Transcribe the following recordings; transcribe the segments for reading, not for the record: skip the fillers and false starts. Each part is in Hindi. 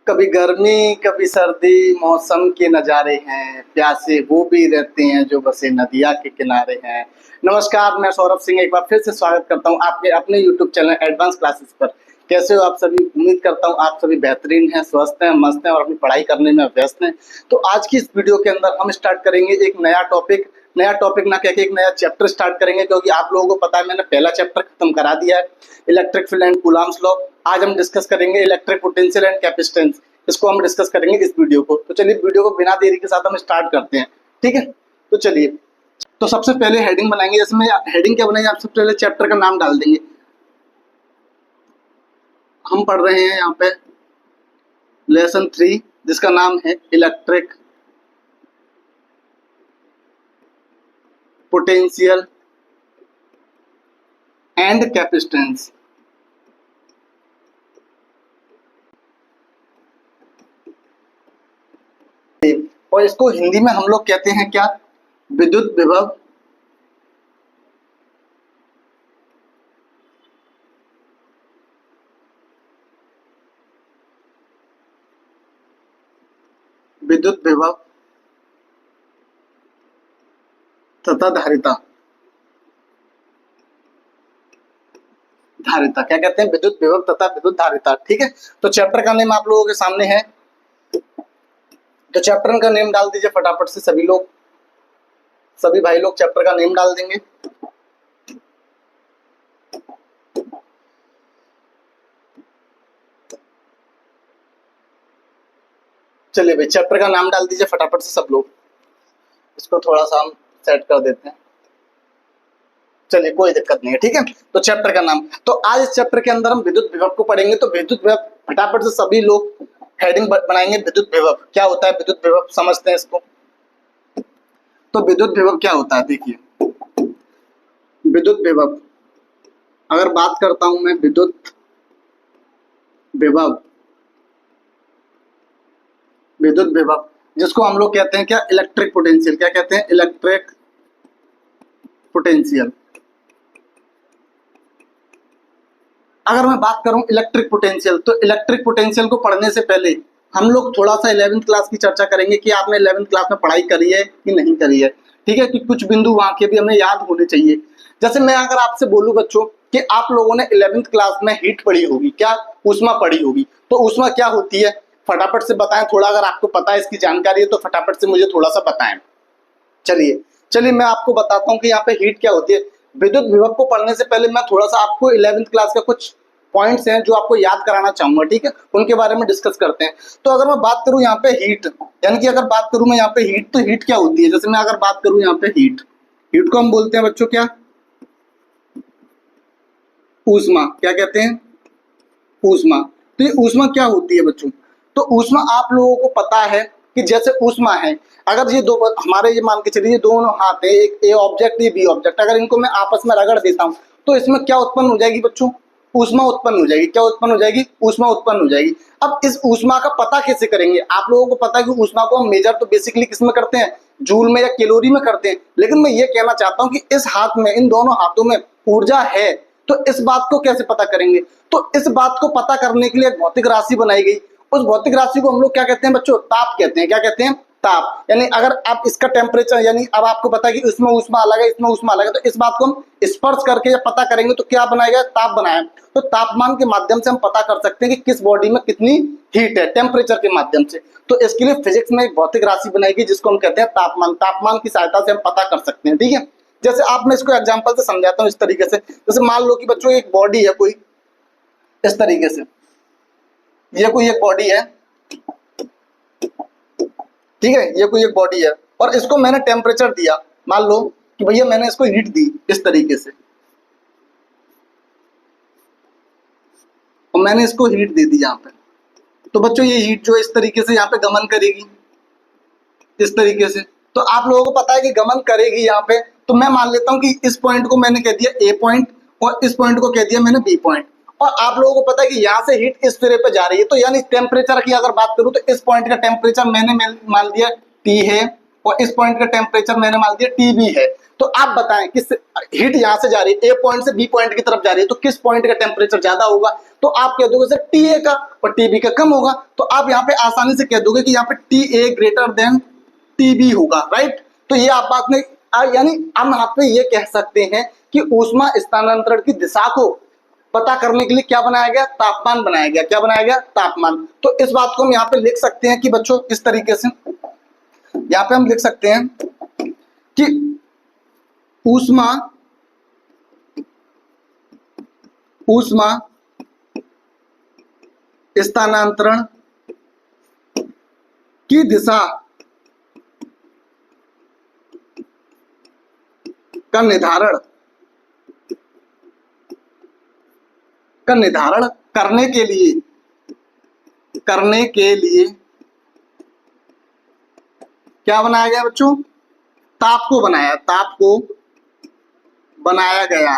कभी गर्मी कभी सर्दी मौसम के नज़ारे हैं, प्यासे वो भी रहते हैं जो बसे नदिया के किनारे हैं। नमस्कार, मैं सौरभ सिंह एक बार फिर से स्वागत करता हूं आपके अपने यूट्यूब चैनल एडवांस क्लासेस पर। कैसे हो आप सभी? उम्मीद करता हूं आप सभी बेहतरीन हैं, स्वस्थ हैं, मस्त हैं और अपनी पढ़ाई करने में व्यस्त हैं। तो आज की इस वीडियो के अंदर हम स्टार्ट करेंगे एक नया टॉपिक ना कह के एक नया चैप्टर स्टार्ट करेंगे, क्योंकि आप लोगों को पता है मैंने पहला चैप्टर खत्म करा दिया है, electric field and Coulomb's law. आज हम डिस्कस करेंगे इलेक्ट्रिक पोटेंशियल एंड कैपेसिटेंस। इसको हम डिस्कस करेंगे इस वीडियो को। तो चलिए वीडियो को बिना देरी के साथ हम स्टार्ट करते हैं, ठीक है? तो चलिए, तो सबसे पहले हेडिंग बनाएंगे। जैसे मैं हेडिंग क्या बनाएंगे, आप सबसे पहले चैप्टर का नाम डाल देंगे। हम पढ़ रहे हैं यहाँ पे लेसन 3 जिसका नाम है इलेक्ट्रिक पोटेंशियल एंड कैपेसिटेंस। और इसको हिंदी में हम लोग कहते हैं क्या? विद्युत विभव। विद्युत विभव तथा धारिता। क्या कहते हैं? विद्युत विभव तथा विद्युत धारिता, ठीक है? तो चैप्टर का नेम आप लोगों के सामने है, तो चैप्टर का नेम डाल दीजिए फटाफट से सभी लोग, सभी भाई लोग चैप्टर का नेम डाल देंगे। चलिए भाई, चैप्टर का नाम डाल दीजिए फटाफट से सब लोग। इसको थोड़ा सा हम सेट कर देते हैं। चलिए, कोई दिक्कत नहीं है, ठीक है? तो चैप्टर का नाम, तो आज इस चैप्टर के अंदर हम विद्युत विभव को पढ़ेंगे। तो विद्युत विभव फटाफट से सभी लोग हेडिंग बनाएंगे। विद्युत विभव क्या होता है? विद्युत विभव समझते हैं इसको। तो विद्युत विभव क्या होता है, देखिए। विद्युत विभव, अगर बात करता हूं मैं विद्युत विभव जिसको हम लोग कहते हैं क्या? Electric potential. क्या कहते हैं? Electric potential. अगर मैं बात करूं इलेक्ट्रिक पोटेंशियल, तो इलेक्ट्रिक पोटेंशियल को पढ़ने से पहले हम लोग थोड़ा सा 11वीं क्लास की चर्चा करेंगे कि आपने 11वीं क्लास में पढ़ाई करी है कि नहीं करी है, ठीक है? कि कुछ बिंदु वहां के भी हमें याद होने चाहिए। जैसे मैं अगर आपसे बोलूं बच्चों कि आप लोगों ने 11वीं क्लास में हीट पढ़ी होगी, क्या ऊष्मा पढ़ी होगी, तो ऊष्मा क्या होती है फटाफट से बताएं। थोड़ा अगर आपको पता है, इसकी जानकारी है, तो फटाफट से मुझे थोड़ा सा बताएं। चलिए मैं आपको बताता हूँ कि यहाँ पे हीट क्या होती है। विद्युत विभव को पढ़ने से पहले मैं थोड़ा सा आपको 11वीं क्लास का कुछ पॉइंट्स हैं जो आपको याद कराना चाहूंगा, ठीक है? उनके बारे में डिस्कस करते हैं। तो अगर मैं बात करूं यहाँ पे हीट, यानी कि अगर बात करूं मैं यहाँ पे हीट, तो हीट क्या होती है? जैसे मैं अगर बात करूं यहाँ पे हीट को हम बोलते हैं बच्चों क्या? ऊष्मा। क्या कहते हैं? ऊष्मा। तो ये ऊष्मा क्या होती है बच्चों? तो ऊष्मा आप लोगों को पता है कि जैसे ऊष्मा है, अगर ये दो हमारे, ये मान के चलिए ये दोनों हाथ है, एक ए ऑब्जेक्ट ये बी ऑब्जेक्ट, अगर इनको मैं आपस में रगड़ देता हूं तो इसमें क्या उत्पन्न हो जाएगी बच्चों? ऊष्मा उत्पन्न हो जाएगी। क्या उत्पन्न हो जाएगी? ऊष्मा उत्पन्न हो जाएगी। अब इस ऊष्मा का पता कैसे करेंगे? आप लोगों को पता है कि ऊष्मा को हम मेजर तो बेसिकली किसमें करते हैं? जूल में या कैलोरी में करते हैं। लेकिन मैं ये कहना चाहता हूं कि इस हाथ में, इन दोनों हाथों में ऊर्जा है, तो इस बात को कैसे पता करेंगे? तो इस बात को पता करने के लिए एक भौतिक राशि बनाई गई। उस भौतिक राशि को हम लोग क्या कहते हैं बच्चों? ताप कहते हैं। क्या कहते हैं? ताप। यानी अगर आप इसका टेम्परेचर, यानी अब आपको पता है कि इसमें ऊष्मा अलग है, इसमें ऊष्मा अलग है, तो इस बात को हम स्पर्श करके या पता करेंगे तो क्या बनाएगा? ताप बनाया। तो तापमान के माध्यम से हम पता कर सकते हैं कि किस बॉडी में कितनी हीट है, टेम्परेचर के माध्यम से। तो इसके लिए फिजिक्स में एक भौतिक राशि बनाएगी जिसको हम कहते हैं तापमान। तापमान की सहायता से हम पता कर सकते हैं, ठीक है? जैसे आप, मैं इसको एग्जांपल से समझाता हूँ इस तरीके से। जैसे मान लो कि बच्चों एक बॉडी है कोई, इस तरीके से, ये कोई एक बॉडी है, ठीक है? ये कोई एक बॉडी है और इसको मैंने टेम्परेचर दिया। मान लो कि भैया मैंने इसको हीट दी इस तरीके से, और मैंने इसको हीट दे दी यहाँ पे। तो बच्चों ये हीट जो इस तरीके से यहाँ पे गमन करेगी, इस तरीके से। तो आप लोगों को पता है कि गमन करेगी यहाँ पे। तो मैं मान लेता हूँ कि इस पॉइंट को मैंने कह दिया ए पॉइंट और इस पॉइंट को कह दिया मैंने बी पॉइंट। और आप लोगों को पता है कि यहाँ से हीट इस सिरे पे जा रही है। तो यानी टेम्परेचर की अगर बात करूँ तो इस पॉइंट का टेम्परेचर मैंने मान दिया T है और इस पॉइंट का टेम्परेचर मैंने मान दिया TB है। तो आप बताएं कि हीट यहां से जा रही है, ए पॉइंट से बी पॉइंट की तरफ जा रही है, तो किस पॉइंट का टेम्परेचर ज्यादा होगा? तो आप कह दोगे सर टी ए का, और टी बी का कम होगा। तो आप यहाँ पे आसानी से कह दोगे कि यहाँ पे T A greater than T B होगा, राइट। तो ये आप बात में यानी हम यहाँ पे ये कह सकते हैं कि ऊष्मा स्थानांतरण की दिशा को पता करने के लिए क्या बनाया गया? तापमान बनाया गया। क्या बनाया गया? तापमान। तो इस बात को हम यहाँ पे लिख सकते हैं कि बच्चों इस तरीके से, यहाँ पे हम लिख सकते हैं कि ऊष्मा स्थानांतरण की दिशा का निर्धारण करने के लिए क्या बनाया गया बच्चों? ताप को बनाया गया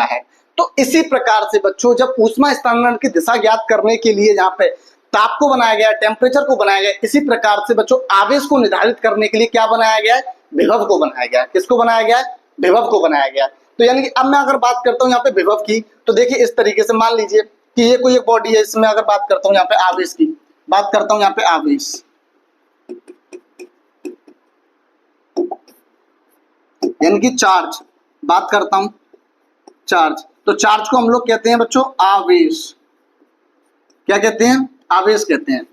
है। तो इसी प्रकार से बच्चों जब ऊष्मा स्थानांतरण की दिशा ज्ञात करने के लिए यहाँ पे ताप को बनाया गया, टेम्परेचर को बनाया गया, इसी प्रकार से बच्चों आवेश को निर्धारित करने के लिए क्या बनाया गया है? विभव को बनाया गया है। किसको बनाया गया है? विभव को बनाया गया है। तो यानी कि अब मैं अगर बात करता हूँ यहाँ पे विभव की, तो देखिए इस तरीके से मान लीजिए कि ये कोई एक बॉडी है, इसमें अगर बात करता हूँ यहाँ पे आवेश की, बात करता हूँ यहाँ पे आवेश, यानी कि चार्ज, बात करता हूं चार्ज। तो चार्ज को हम लोग कहते हैं बच्चों आवेश। क्या कहते हैं? आवेश कहते हैं।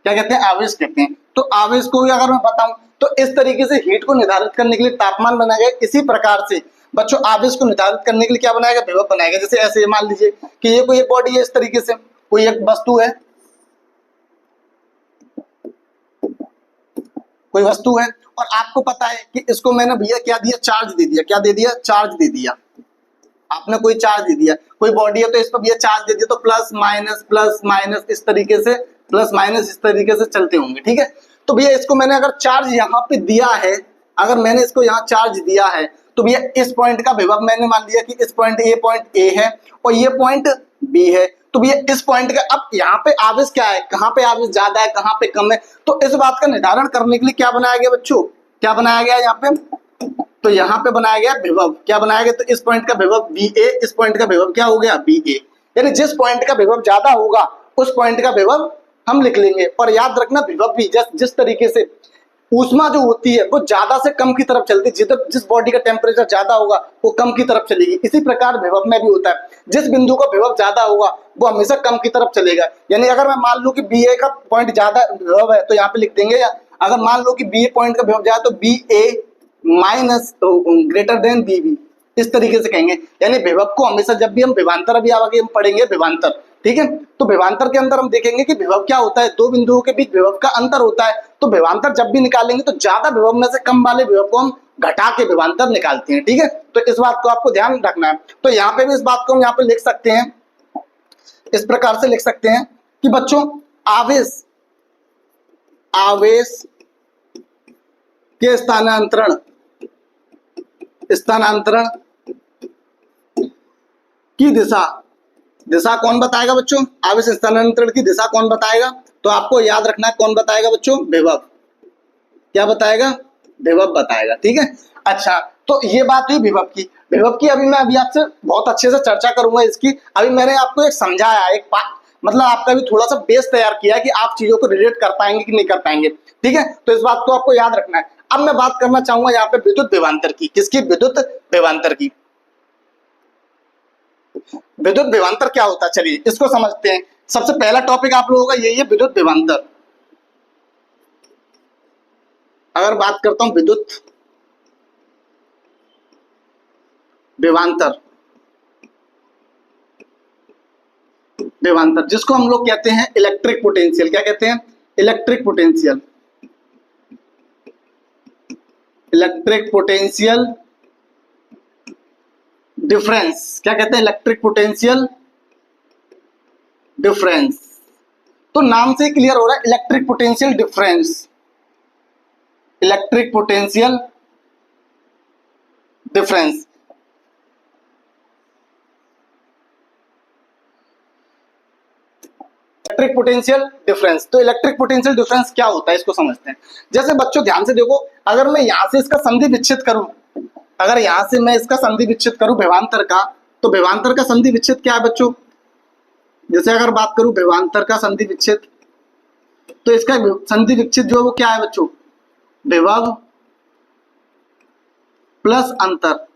क्या कहते हैं? आवेश कहते हैं। तो आवेश को अगर मैं बताऊं तो इस तरीके से हीट को निर्धारित करने के लिए तापमान बनाया गया। इसी प्रकार से बच्चों आवेश को निर्धारित करने के लिए क्या बनाया गया? विभव बनाया गया। जैसे ऐसे मान लीजिए कि ये कोई एक बॉडी है, इस तरीके से कोई एक वस्तु है, और आपको पता है कि इसको मैंने भैया क्या दिया? चार्ज दे दिया। क्या दे दिया? चार्ज दे दिया। आपने कोई चार्ज दे दिया, कोई बॉडी है तो इस पर भैया चार्ज दे दिया, तो प्लस माइनस इस तरीके से, प्लस माइनस इस तरीके से चलते होंगे, ठीक है। तो भैया इसको मैंने अगर चार्ज यहाँ पे दिया है, अगर मैंने इसको यहाँ चार्ज दिया है, तो भैया इस पॉइंट का विभव मैंने मान लिया कि इस पॉइंट ए है और ये पॉइंट बी है। तो भैया इस पॉइंट का अब यहाँ पे आवेश क्या है, कहाँ पे आवेश ज्यादा है, कहाँ पे कम है, तो इस बात का निर्धारण करने के लिए क्या बनाया गया बच्चों? क्या बनाया गया यहाँ पे? तो यहाँ पे बनाया गया विभव। क्या बनाया गया? तो इस पॉइंट का विभव बी ए, इस पॉइंट का विभव क्या हो गया? बी ए। यानी जिस पॉइंट का विभव ज्यादा होगा उस पॉइंट का विभव हम लिख लेंगे। और याद रखना विभव भी जिस तरीके से ऊष्मा जो होती है वो ज्यादा से कम की तरफ चलती है, जिस बॉडी का टेम्परेचर ज्यादा होगा वो कम की तरफ चलेगी। इसी प्रकार विभव में भी होता है, जिस बिंदु का विभव ज्यादा होगा वो हमेशा कम की तरफ चलेगा। यानी अगर मैं मान लूं कि बी ए का पॉइंट ज्यादा विभव है तो यहाँ पे लिख देंगे, या अगर मान लो कि बी ए पॉइंट का विभव ज्यादा तो B A minus greater than B B, इस तरीके से कहेंगे। यानी विभव को हमेशा जब भी हम विभवांतर, अभी आगे हम पढ़ेंगे विभवांतर, ठीक है। तो विभवांतर के अंदर हम देखेंगे कि विभव क्या होता है, दो बिंदुओं के बीच विभव का अंतर होता है। तो विभवांतर जब भी निकालेंगे तो ज्यादा विभव में से कम वाले विभव को हम घटा के विभवांतर निकालते हैं, ठीक है। तो इस बात को आपको ध्यान रखना है। तो यहाँ पे भी इस बात को हम यहाँ पे लिख सकते हैं, इस प्रकार से लिख सकते हैं कि बच्चों आवेश के स्थानांतरण की दिशा कौन बताएगा बच्चों? आवेश स्थानांतरण की दिशा कौन बताएगा? तो आपको याद रखना है कौन बताएगा बच्चों? विभव। क्या बताएगा? विभव बताएगा, ठीक है। अच्छा, तो ये बात हुई विभव की। अभी मैं आपसे बहुत अच्छे से चर्चा करूंगा इसकी। अभी मैंने आपको एक समझाया, एक मतलब आपका भी थोड़ा सा बेस तैयार किया कि आप चीजों को रिलेट कर पाएंगे कि नहीं कर पाएंगे, ठीक है। तो इस बात को आपको याद रखना है। अब मैं बात करना चाहूंगा यहाँ पे विद्युत विभवांतर की। किसकी? विद्युत विभवांतर की। विद्युत विभवांतर क्या होता है, चलिए इसको समझते हैं। सबसे पहला टॉपिक आप लोगों का यही है, विद्युत विभवांतर। अगर बात करता हूं विद्युत विभवांतर, जिसको हम लोग कहते हैं इलेक्ट्रिक पोटेंशियल। क्या कहते हैं? Electric potential. डिफरेंस। क्या कहते हैं? Electric potential difference. तो नाम से क्लियर हो रहा है, electric potential difference. Electric potential difference. Electric potential difference. तो इलेक्ट्रिक पोटेंशियल डिफरेंस क्या होता है इसको समझते हैं। जैसे बच्चों ध्यान से देखो, अगर मैं यहां से इसका संधि विच्छेद करूं, अगर यहां से मैं इसका संधि विच्छेद करूं विभवांतर का, तो विभवांतर का संधि विच्छेद क्या है बच्चों, जैसे अगर बात करूं विभवांतर का संधि विच्छेद, तो इसका संधि विच्छेद जो है वो क्या है बच्चों, विभव प्लस अंतर,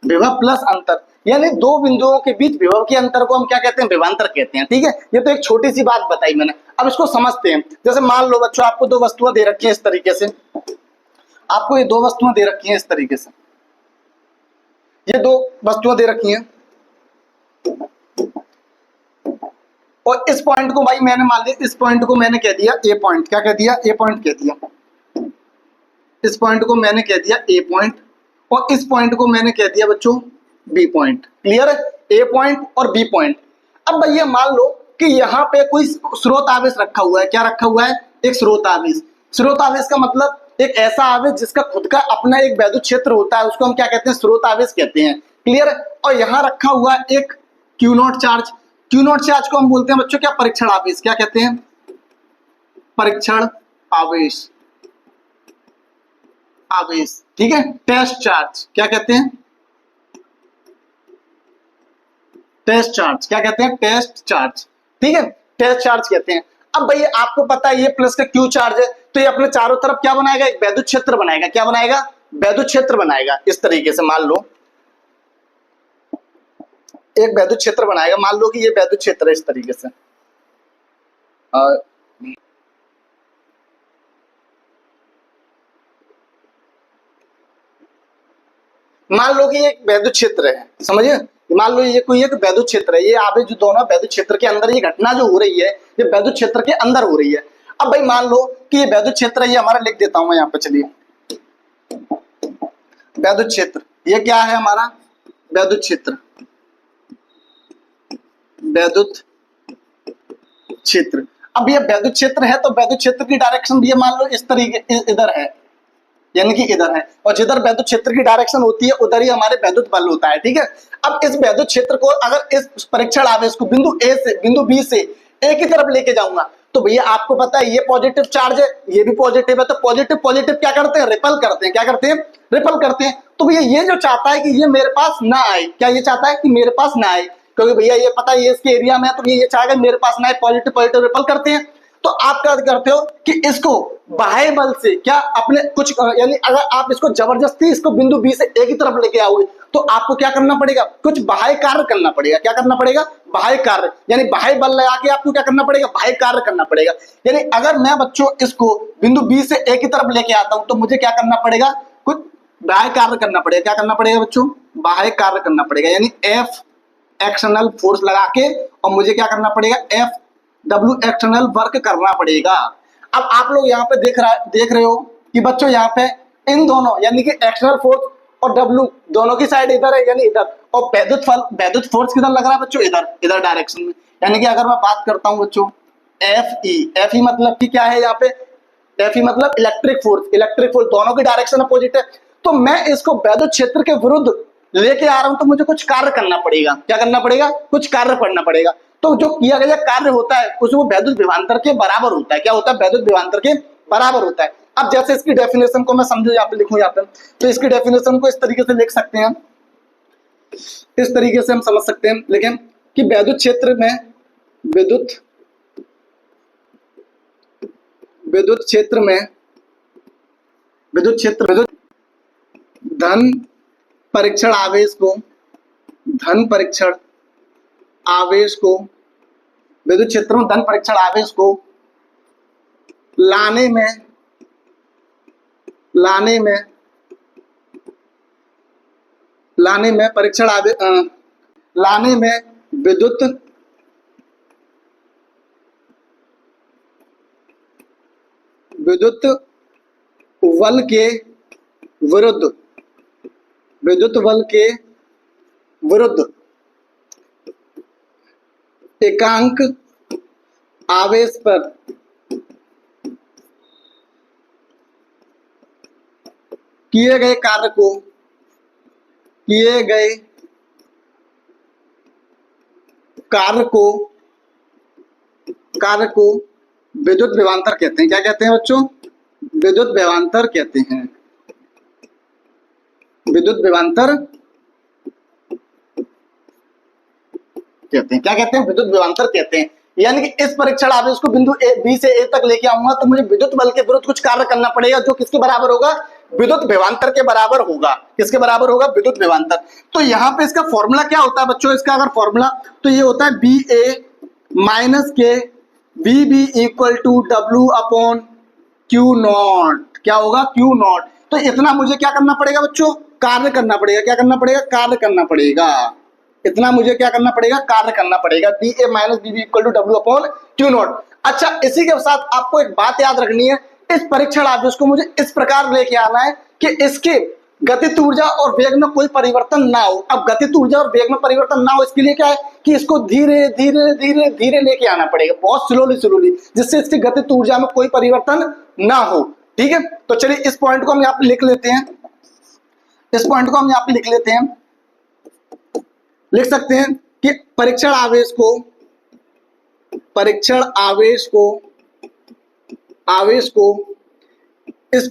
विभव प्लस अंतर, यानी दो बिंदुओं के बीच विभव के अंतर को हम क्या कहते हैं, विभवांतर कहते हैं। ठीक है, ये तो एक छोटी सी बात बताई मैंने, अब इसको समझते हैं। जैसे मान लो बच्चों आपको दो वस्तुएं दे रखी हैं इस तरीके से, आपको ये दो वस्तुएं दे रखी हैं इस तरीके से, ये दो वस्तुएं दे रखी हैं, और इस पॉइंट को भाई मैंने मान लिया, इस पॉइंट को मैंने कह दिया ए पॉइंट, क्या कह दिया, ए पॉइंट कह दिया, इस पॉइंट को मैंने कह दिया ए पॉइंट, और इस पॉइंट को मैंने कह दिया बच्चों बी पॉइंट। क्लियर है, ए पॉइंट और बी पॉइंट। अब भैया मान लो कि यहाँ पे कोई स्रोत आवेश रखा हुआ है, क्या रखा हुआ है, एक स्रोत आवेश। स्रोत आवेश का मतलब एक ऐसा आवेश जिसका खुद का अपना एक वैद्युत क्षेत्र होता है, उसको हम क्या कहते हैं, स्रोत आवेश कहते हैं। क्लियर है, और यहाँ रखा हुआ है एक Q not charge. Q not charge को हम बोलते हैं बच्चों क्या, परीक्षण आवेश, क्या कहते हैं, परीक्षण आवेश, आवेश। ठीक है, टेस्ट चार्ज, क्या कहते हैं, टेस्ट चार्ज, क्या कहते हैं, टेस्ट चार्ज। ठीक है, टेस्ट चार्ज कहते हैं। अब भैया आपको पता है ये प्लस का क्यू चार्ज है, तो ये अपने चारों तरफ क्या बनाएगा, एक वैद्युत क्षेत्र बनाएगा। क्या बनाएगा, वैद्युत क्षेत्र बनाएगा। इस तरीके से मान लो एक वैद्युत क्षेत्र बनाएगा, मान लो कि ये वैद्युत क्षेत्र है इस तरीके से, मान लो कि ये एक वैद्युत क्षेत्र है, समझिए, मान लो ये कोई एक वैद्युत क्षेत्र है, ये आवेश जो दोनों वैद्युत क्षेत्र के अंदर, ये घटना जो हो रही है ये वैद्युत क्षेत्र के अंदर हो रही है। अब भाई मान लो कि ये वैद्युत क्षेत्र है, ये हमारा लिख देता हूं मैं यहाँ पे, चलिए वैद्युत क्षेत्र, ये क्या है हमारा, वैद्युत क्षेत्र, वैद्युत क्षेत्र। अब ये वैद्युत क्षेत्र है, तो वैद्युत क्षेत्र की डायरेक्शन भी मान लो इस तरीके इधर है, यानी कि इधर है, और जिधर वैद्युत क्षेत्र की डायरेक्शन होती है उधर ही हमारे वैद्युत बल होता है। ठीक है, अब इस वैद्युत क्षेत्र को अगर इस परीक्षण आवेश को बिंदु ए से बिंदु बी से ए की तरफ लेके जाऊंगा, तो भैया आपको पता है ये पॉजिटिव चार्ज है, ये भी पॉजिटिव है, तो पॉजिटिव पॉजिटिव क्या करते हैं, रिपल करते हैं। क्या करते हैं, रिपल करते हैं। तो भैया ये जो चाहता है कि ये मेरे पास ना आए, क्या ये चाहता है कि मेरे पास ना आए, क्योंकि भैया ये पता है ये इसके एरिया में है, तो ये चाहेगा मेरे पास ना आए, पॉजिटिव पॉजिटिव रिपल करते हैं। तो आप क्या करते हो कि इसको बाह्य बल से क्या अपने कुछ, यानी अगर आप इसको जबरदस्ती इसको बिंदु बी से ए की तरफ लेके आओगे, तो आपको क्या करना पड़ेगा, कुछ बाह्य कार्य करना पड़ेगा। क्या करना पड़ेगा, बाह्य कार्य, यानी बाह्य बल लगा के आपको क्या करना पड़ेगा, बाह्य कार्य करना पड़ेगा। यानी अगर मैं बच्चों इसको बिंदु बी से ए की तरफ लेके आता हूं, तो मुझे क्या करना पड़ेगा, कुछ बाह्य कार्य करना पड़ेगा। क्या करना पड़ेगा बच्चों, बाह्य कार्य करना पड़ेगा, यानी एफ एक्सटर्नल फोर्स लगा के, और मुझे क्या करना पड़ेगा, एफ डब्ल्यू एक्सटर्नल वर्क करना पड़ेगा। अब आप लोग यहाँ पे देख रहे हो कि बच्चों यहाँ पे इन दोनों, यानी कि एक्सटर्नल फोर्स और डब्ल्यू दोनों की साइड इधर है, यानी इधर, और वैद्युत फोर्स किधर लग रहा है बच्चों, इधर, इधर डायरेक्शन में। यानी कि अगर मैं बात करता हूँ बच्चों एफ ई मतलब कि क्या है यहाँ पे, एफ ई मतलब इलेक्ट्रिक फोर्स, इलेक्ट्रिक फोर्स दोनों की डायरेक्शन अपोजिट है, तो मैं इसको वैद्युत क्षेत्र के विरुद्ध लेके आ रहा हूं, तो मुझे कुछ कार्य करना पड़ेगा। क्या करना पड़ेगा, कुछ कार्य करना पड़ेगा। तो जो किया गया कार्य होता है उस वो वैद्युत विभवांतर के बराबर होता है। क्या होता है, वैद्युत विभवांतर के बराबर होता है। अब जैसे इसकी डेफिनेशन को मैं समझू, यहाँ पे लिखूं, यहाँ पे तो इसकी डेफिनेशन को इस तरीके से लिख सकते हैं, इस तरीके से हम समझ सकते हैं, लेकिन कि वैद्युत क्षेत्र में विद्युत क्षेत्र में विद्युत धन परीक्षण आवेश को विद्युत क्षेत्र में धन परीक्षण आवेश को लाने में परीक्षण आवेश लाने में विद्युत बल के विरुद्ध एकांक आवेश पर किए गए कार्य को कार्य को विद्युत विभवांतर कहते हैं। क्या कहते हैं बच्चों? विद्युत विभवांतर कहते हैं। विद्युत विभवांतर कहते हैं। क्या कहते हैं? विद्युत विभवांतर कहते हैं। यानी कि इस परीक्षण आवेश को बिंदु बी से ए तक लेके आऊंगा तो मुझे विद्युत बल के विरुद्ध कुछ कार्य करना पड़ेगा, जो किसके बराबर होगा? विद्युत विभवांतर के बराबर होगा। किसके बराबर होगा? विद्युत विभवांतर। तो यहाँ पे इसका फॉर्मूला क्या होता है बच्चों? इसका अगर फॉर्मूला तो ये होता है बी ए माइनस के V B equal to W upon Q naught. क्या होगा? Q naught. तो इतना मुझे क्या करना पड़ेगा बच्चों? कार्य करना पड़ेगा। क्या करना पड़ेगा? कार्य करना पड़ेगा। इतना मुझे क्या करना पड़ेगा? कार्य करना पड़ेगा। B A minus B B equal to W upon Q naught. अच्छा, इसी के साथ आपको एक बात याद रखनी है, इस परीक्षण आवेश को मुझे इस प्रकार लेके आना है कि इसके गतिज ऊर्जा और वेग में कोई परिवर्तन ना हो। अब गतिज ऊर्जा और वेग में परिवर्तन ना हो, इसके लिए क्या है कि इसको धीरे धीरे धीरे धीरे लेके आना पड़ेगा, बहुत स्लोली स्लोली, जिससे इसकी गतिज ऊर्जा में कोई परिवर्तन ना हो। ठीक है, तो चलिए इस पॉइंट को हम यहाँ पे लिख लेते हैं। इस पॉइंट को हम यहाँ पे लिख लेते हैं। लिख सकते हैं कि परीक्षण आवेश को इस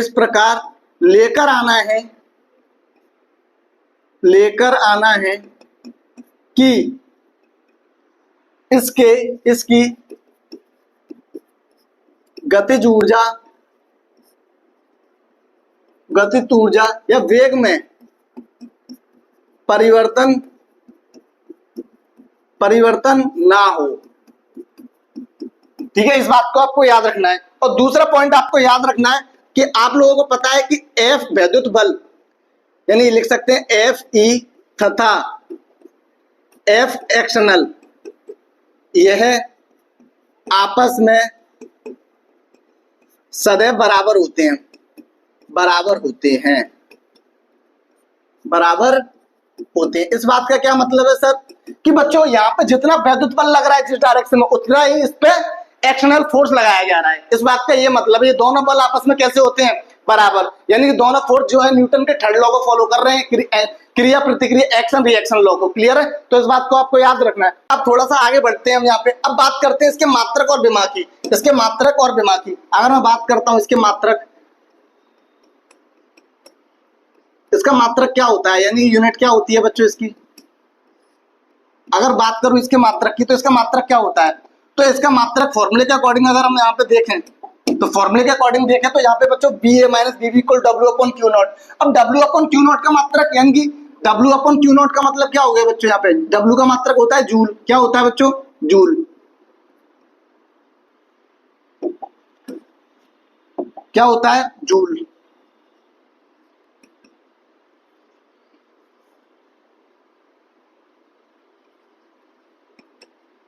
प्रकार लेकर आना है कि इसकी गतिज ऊर्जा या वेग में परिवर्तन ना हो। ठीक है, इस बात को आपको याद रखना है। और दूसरा पॉइंट आपको याद रखना है कि आप लोगों को पता है कि F वैद्युत बल, यानी लिख सकते हैं F E तथा F एक्सटर्नल, यह आपस में सदैव बराबर होते हैं। इस बात का क्या मतलब है सर? कि बच्चों यहाँ पे जितना वैद्युत बल लग रहा है जिस डायरेक्शन में, उतना ही इस पे एक्सटर्नल फोर्स लगाया जा रहा है। इस बात का ये मतलब है ये दोनों बल आपस में कैसे होते हैं? बराबर। यानी कि दोनों फोर्स जो है न्यूटन के थर्ड लॉ को फॉलो कर रहे हैं, क्रिया प्रतिक्रिया एक्शन रिएक्शन लॉ को। क्लियर है? तो इस बात को आपको याद रखना है। अब थोड़ा सा आगे बढ़ते हैं हम यहाँ पे। अब बात करते हैं इसके मात्रक और विमा की। अगर मैं बात करता हूँ इसके मात्रक, इसका मात्रक क्या होता है, यानी यूनिट क्या होती है बच्चों इसकी? अगर बात करूं इसके मात्रक की, तो इसका मात्रक क्या होता है? तो इसका मात्रक फॉर्मूले के अकॉर्डिंग अगर हम यहाँ पे देखें, तो फॉर्मूले के अकॉर्डिंग देखें तो यहाँ पे बच्चों B A minus B B equal W upon Q naught. अब डब्ल्यू अपॉन क्यू नॉट का मात्रक, यानी कि डब्ल्यू अपॉन क्यू नॉट का मतलब क्या हो गया बच्चों? यहाँ पे डब्ल्यू का मात्रक होता है जूल। क्या होता है बच्चों? जूल। क्या होता है? जूल।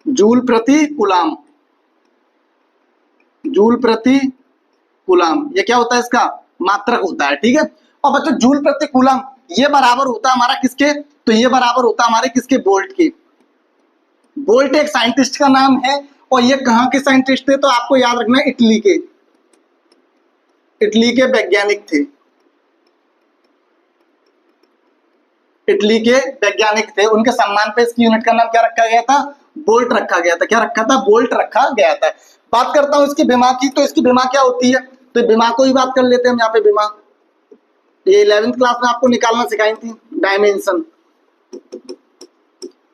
जूल प्रति कूलाम, ये क्या होता है? इसका मात्रक होता है। ठीक है, और बच्चों जूल प्रति कूलाम ये बराबर होता है हमारा किसके? तो ये बराबर होता है हमारे किसके? वोल्ट के। वोल्ट एक साइंटिस्ट का नाम है, और ये कहाँ के साइंटिस्ट थे? तो आपको याद रखना है इटली के वैज्ञानिक थे। उनके सम्मान पे इसकी यूनिट का नाम क्या रखा गया था? वोल्ट रखा गया था। क्या रखा था? वोल्ट रखा गया था। बात करता हूं इसकी विमा की, तो इसकी विमा क्या होती है? तो विमा को ही बात कर लेते हैं हम यहाँ पे। विमा ये 11वीं क्लास में आपको निकालना सिखाई थी, डायमेंशन।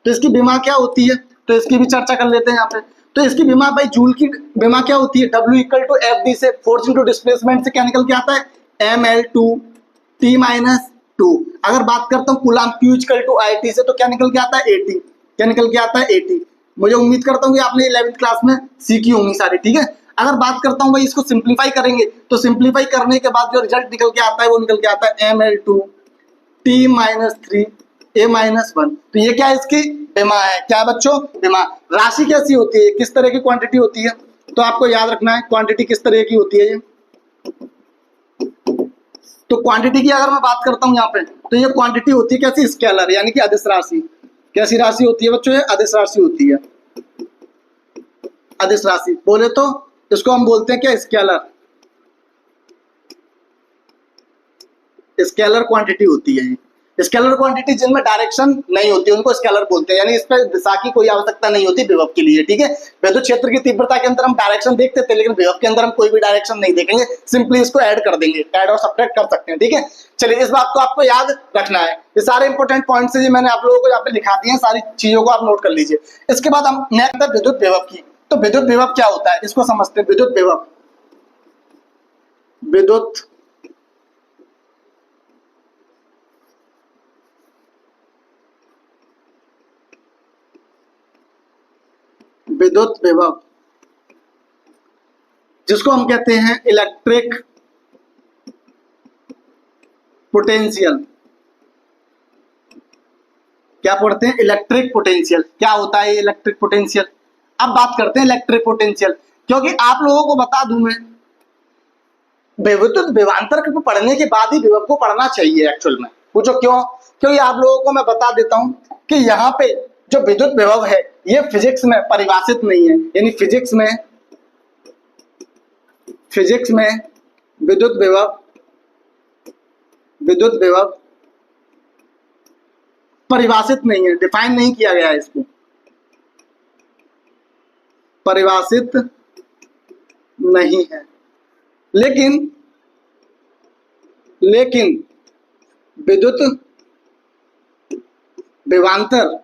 तो इसकी विमा क्या होती है? तो इसकी भी चर्चा कर लेते हैं यहाँ पे। तो इसकी विमा भाई, जूल की विमा क्या होती है? W equal to F D से फोर्स इंटू डिस्प्लेसमेंट से क्या निकल के आता है? ml2t-2। अगर बात करता हूँ coulomb, Q equal to IT से, तो क्या निकल के आता है? AT। क्या निकल के आता है? AT। मुझे उम्मीद करता हूँ कि आपने 11वीं क्लास में सीखी होंगी सारी। ठीक है, अगर बात करता हूँ भाई इसको सिंप्लीफाई करेंगे, तो सिंप्लीफाई करने के बाद जो रिजल्ट निकल के आता है वो निकल के आता है ml2t-3-1। तो ये क्या है? इसकी विमा है। क्या बच्चों? विमा। राशि कैसी होती है? किस तरह की क्वांटिटी होती है? तो आपको याद रखना है क्वांटिटी किस तरह की होती है ये। तो क्वांटिटी की अगर मैं बात करता हूँ यहाँ पे, तो ये क्वांटिटी होती है कैसी? स्केलर, यानी कि अदिश राशि। कैसी राशि होती है बच्चों? ये अदिश राशि होती है। अदिश राशि बोले तो इसको हम बोलते हैं क्या? स्केलर क्वांटिटी होती है ये। स्केलर क्वांटिटी जिनमें डायरेक्शन नहीं होती उनको स्केलर बोलते हैं, यानी इस पर दिशा की कोई आवश्यकता नहीं होती विभव के लिए, ठीक है। विद्युत क्षेत्र की तीव्रता के अंदर हम डायरेक्शन देखते थे, लेकिन विभव के अंदर हम कोई भी डायरेक्शन नहीं देखेंगे, सिंपली इसको ऐड कर देंगे, ऐड और सब्ट्रैक्ट कर सकते हैं, ठीक है। चलिए इस बात को आपको याद रखना है, ये सारे इंपॉर्टेंट पॉइंट्स हैं, मैंने आप लोगों को यहाँ पे लिखा दिए हैं, सारी चीजों को आप नोट कर लीजिए। इसके बाद हम नेक्स्ट है विद्युत विभव की। तो विद्युत विभव क्या होता है इसको समझते हैं। विद्युत विभव, विद्युत विद्युत विभव जिसको हम कहते हैं इलेक्ट्रिक पोटेंशियल। क्या पढ़ते हैं? Electric potential. क्या होता है इलेक्ट्रिक पोटेंशियल? अब बात करते हैं इलेक्ट्रिक पोटेंशियल, क्योंकि आप लोगों को बता दूं मैं, विद्युत विभवांतर को पढ़ने के बाद ही विभव को पढ़ना चाहिए एक्चुअल में। पूछो क्यों? क्योंकि आप लोगों को मैं बता देता हूं कि यहाँ पे जो विद्युत विभव है ये फिजिक्स में परिभाषित नहीं है, यानी फिजिक्स में विद्युत विभव परिभाषित नहीं है, डिफाइन नहीं किया गया है, इसको परिभाषित नहीं है। लेकिन विद्युत विभवांतर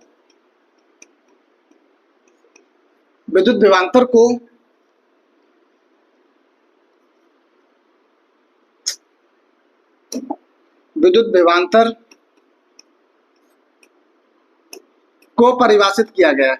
को परिभाषित किया गया है,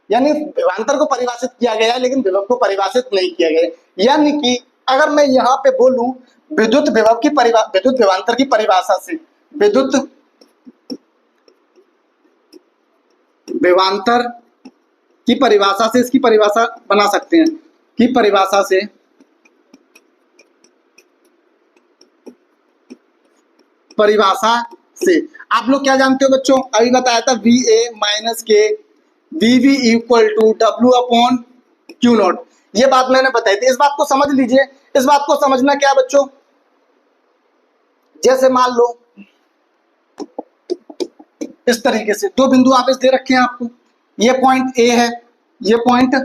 यानी विभवांतर को परिभाषित किया गया है लेकिन विभव को परिभाषित नहीं किया गया। यानी कि अगर मैं यहाँ पे बोलूं विद्युत विभवांतर की परिभाषा से, विद्युत विभवांतर की परिभाषा से इसकी परिभाषा बना सकते हैं, की परिभाषा से आप लोग क्या जानते हो बच्चों? अभी बताया था VA माइनस के VV equal to W upon Q naught, ये बात मैंने बताई थी। इस बात को समझ लीजिए। इस बात को समझना क्या बच्चों, जैसे मान लो इस तरीके से दो बिंदु आप दे रखे हैं आपको, ये पॉइंट A है, ये पॉइंट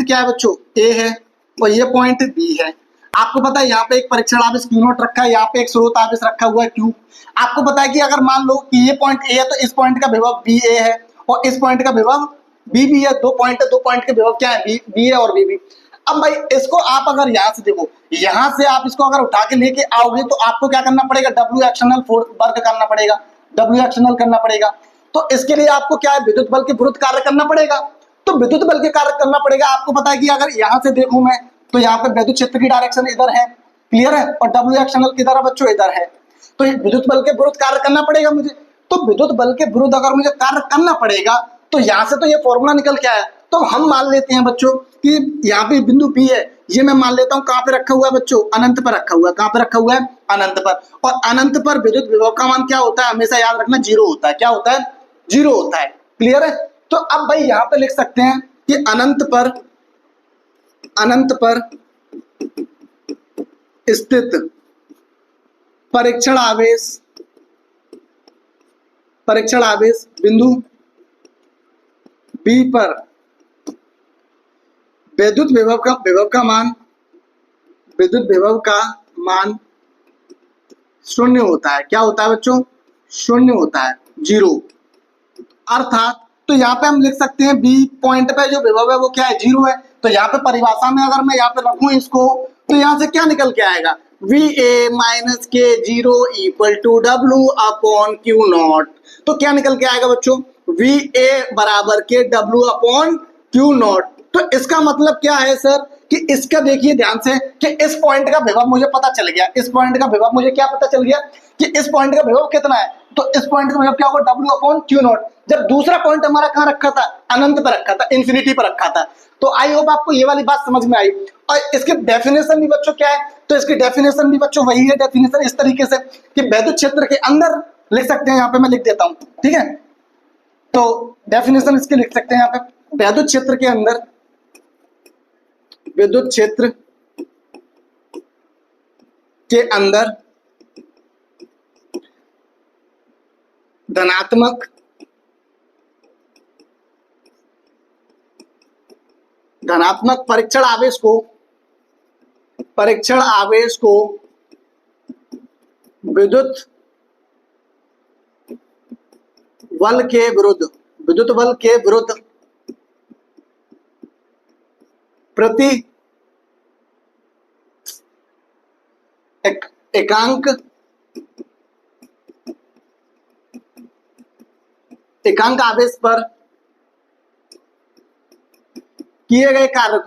क्या है बच्चों? A है, और ये पॉइंट B है। आपको पता है यहाँ पे एक परीक्षण आवेश Q नॉट रखा है, यहाँ पे एक स्रोत आवेश रखा हुआ है Q। आपको पता है कि अगर मान लो कि ये पॉइंट A है तो इस पॉइंट का विभव BA है और इस पॉइंट का विभव BB है। दो पॉइंट है, दो पॉइंट के विभव क्या है? B है और BB। अब भाई इसको आप अगर यहाँ से देखो, यहाँ से आप इसको अगर उठा के लेके आओगे तो आपको क्या करना पड़ेगा? W एक्सटर्नल वर्ग करना पड़ेगा, W एक्सटर्नल करना पड़ेगा। तो इसके लिए आपको क्या है? विद्युत बल के विरुद्ध कार्य करना पड़ेगा। तो विद्युत बल के कार्य करना पड़ेगा। आपको पता है कि अगर यहाँ से देखूं मैं तो यहाँ पे विद्युत क्षेत्र की डायरेक्शन इधर है, क्लियर है, और W एक्सटर्नल किधर है बच्चों? इधर है। तो विद्युत बल के विरुद्ध कार्य करना पड़ेगा मुझे। तो विद्युत बल के विरुद्ध अगर मुझे कार्य करना पड़ेगा तो यहाँ से तो ये फॉर्मूला निकल के आया। तो हम मान लेते हैं बच्चों कि यहाँ पे बिंदु P है, ये मैं मान लेता हूँ कहाँ पे रखा हुआ है बच्चों? अनंत पर रखा हुआ है। कहाँ पे रखा हुआ है? अनंत पर। और अनंत पर विद्युत विभव का मान क्या होता है? हमेशा याद रखना, 0 होता है। क्या होता है? 0 होता है, क्लियर है। तो अब भाई यहाँ पे लिख सकते हैं कि अनंत पर स्थित परीक्षण आवेश बिंदु B पर विद्युत विभव का मान 0 होता है। क्या होता है बच्चों? 0 होता है, 0। अर्थात तो यहाँ पे हम लिख सकते हैं B पॉइंट पे जो विभव है वो क्या है? 0 है। तो यहाँ पे परिभाषा में अगर मैं यहाँ पे रखूं इसको तो यहाँ से क्या निकल के आएगा? VA माइनस के 0 equal to W upon Q naught. तो क्या निकल के आएगा बच्चों? VA बराबर के W अपॉन Q नॉट। तो इसका मतलब क्या है सर कि इसका देखिए ध्यान से कि इस पॉइंट का विभव मुझे पता चल गया। इस पॉइंट का विभव मुझे क्या पता चल गया कि इस पॉइंट का विभव कितना है? तो इस पॉइंट का विभव क्या होगा? W upon Q not. जब दूसरा पॉइंट हमारा कहाँ रखा था? अनंत पर रखा था, इंफिनिटी पर रखा था। तो आई होप आपको ये वाली बात समझ में आई। और इसके डेफिनेशन भी बच्चों क्या है? तो इसकी डेफिनेशन भी बच्चों वही है। डेफिनेशन इस तरीके से कि विद्युत क्षेत्र के अंदर लिख सकते हैं, यहाँ पे मैं लिख देता हूँ, ठीक है। तो डेफिनेशन इसके लिख सकते हैं यहाँ पे, विद्युत क्षेत्र के अंदर, विद्युत क्षेत्र के अंदर धनात्मक परीक्षण आवेश को विद्युत बल के विरुद्ध प्रति एकांक आवेश पर किए गए कार्य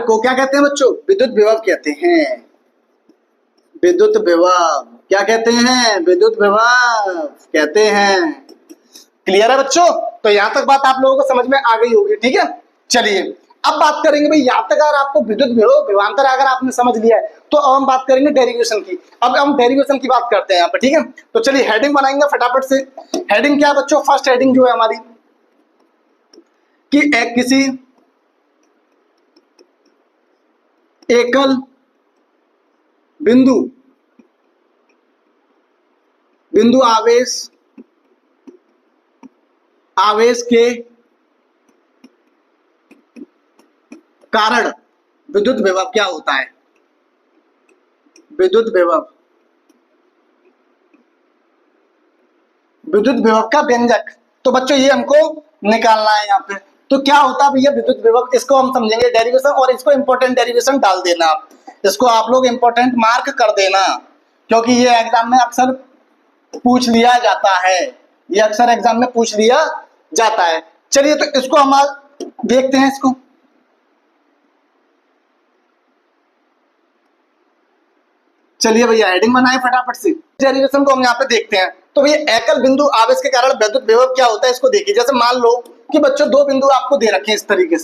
को क्या कहते हैं बच्चों? विद्युत विभव कहते हैं। विद्युत विभव क्या कहते हैं? विद्युत विभव कहते हैं। क्लियर है बच्चों? तो यहां तक बात आप लोगों को समझ में आ गई होगी, ठीक है। चलिए अब बात करेंगे भाई, यहां तक अगर आपको विद्युत विभव विभवांतर अगर आपने समझ लिया है तो अब हम बात करेंगे डेरिवेशन की। अब हम डेरिवेशन की बात करते हैं यहाँ पे, ठीक है। तो चलिए हेडिंग बनाएंगे फटाफट से। हेडिंग क्या है बच्चों? फर्स्ट हेडिंग जो है हमारी कि किसी एकल बिंदु आवेश के कारण विद्युत विभव क्या होता है? विद्युत विभव का व्यंजक। तो बच्चों ये हमको निकालना है यहाँ पे। तो क्या होता है भैया विद्युत विभव? इसको हम समझेंगे डेरिवेशन, और इसको इंपॉर्टेंट डेरिवेशन डाल देना आप। इसको आप लोग इंपॉर्टेंट मार्क कर देना, क्योंकि ये एग्जाम में अक्सर पूछ लिया जाता है। ये अक्सर एग्जाम में पूछ लिया जाता है। चलिए तो इसको हम आज देखते हैं इसको। चलिए भैया हेडिंग बनाए फटाफट से। डेरिवेशन को हम यहाँ पे देखते हैं। तो भैया एकल बिंदु आवेश के कारण विद्युत विभव क्या होता है इसको देखिए। जैसे मान लो कि बच्चों दो बिंदु आपको दे रखे हैं इस तरीके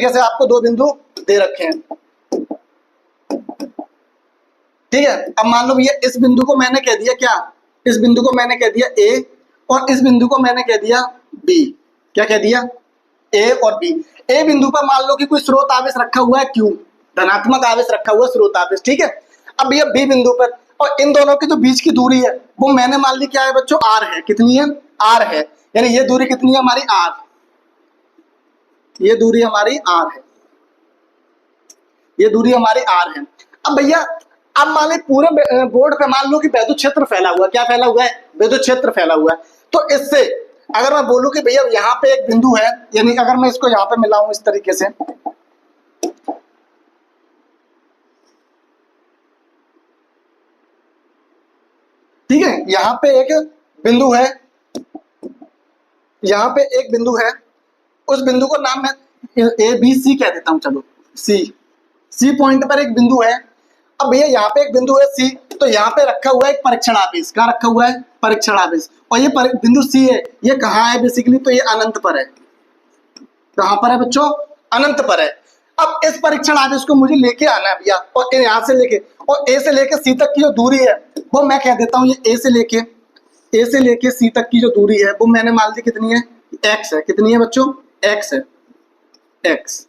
से, आपको दो बिंदु दे रखे हैं, ठीक है। अब मान लो भैया इस बिंदु को मैंने कह दिया क्या? इस बिंदु को मैंने कह दिया ए, और इस बिंदु को मैंने कह दिया बी। क्या कह दिया? ए और बी। ए बिंदु पर मान लो कि कोई स्रोत आवेश रखा हुआ है क्यू, धनात्मक आवेश रखा हुआ है स्रोत आवेश, ठीक है। अब भैया बी बिंदु पर, और इन दोनों की जो बीच की दूरी है वो मैंने मान ली क्या है बच्चों? आर है। कितनी है? आर है। यानी ये दूरी कितनी है हमारी? आर। ये दूरी हमारी आर है। ये दूरी हमारी आर है। अब भैया अब मान ली पूरे बोर्ड पे मान लो कि विद्युत क्षेत्र फैला हुआ है। क्या फैला हुआ है? विद्युत क्षेत्र फैला हुआ है। तो इससे अगर मैं बोलूं कि भैया यहाँ पे एक बिंदु है, यानी अगर मैं इसको यहाँ पे मिलाऊं इस तरीके से, ठीक है। यहाँ पे एक बिंदु है, यहाँ पे एक बिंदु है, उस बिंदु को नाम मैं ए बी सी कह देता हूं। चलो सी पॉइंट पर एक बिंदु है। अब भैया यहाँ पे एक बिंदु है सी, तो यहाँ पे रखा हुआ है एक परीक्षण आवेश। क्या रखा हुआ है? परीक्षण आवेश। और ये बिंदु सी है, ये कहाँ है बेसिकली? तो ये अनंत पर है। कहाँ पर है बच्चों? अनंत पर है। अब इस परीक्षण आवेश को मुझे लेके आना है भैया, और यहाँ से लेके और ए से लेके सी तक की जो दूरी है वो मैं कह देता हूँ ये ए से लेके सी तक की जो दूरी है वो मैंने मान ली कितनी है? एक्स है। कितनी है बच्चों? एक्स है। एक्स,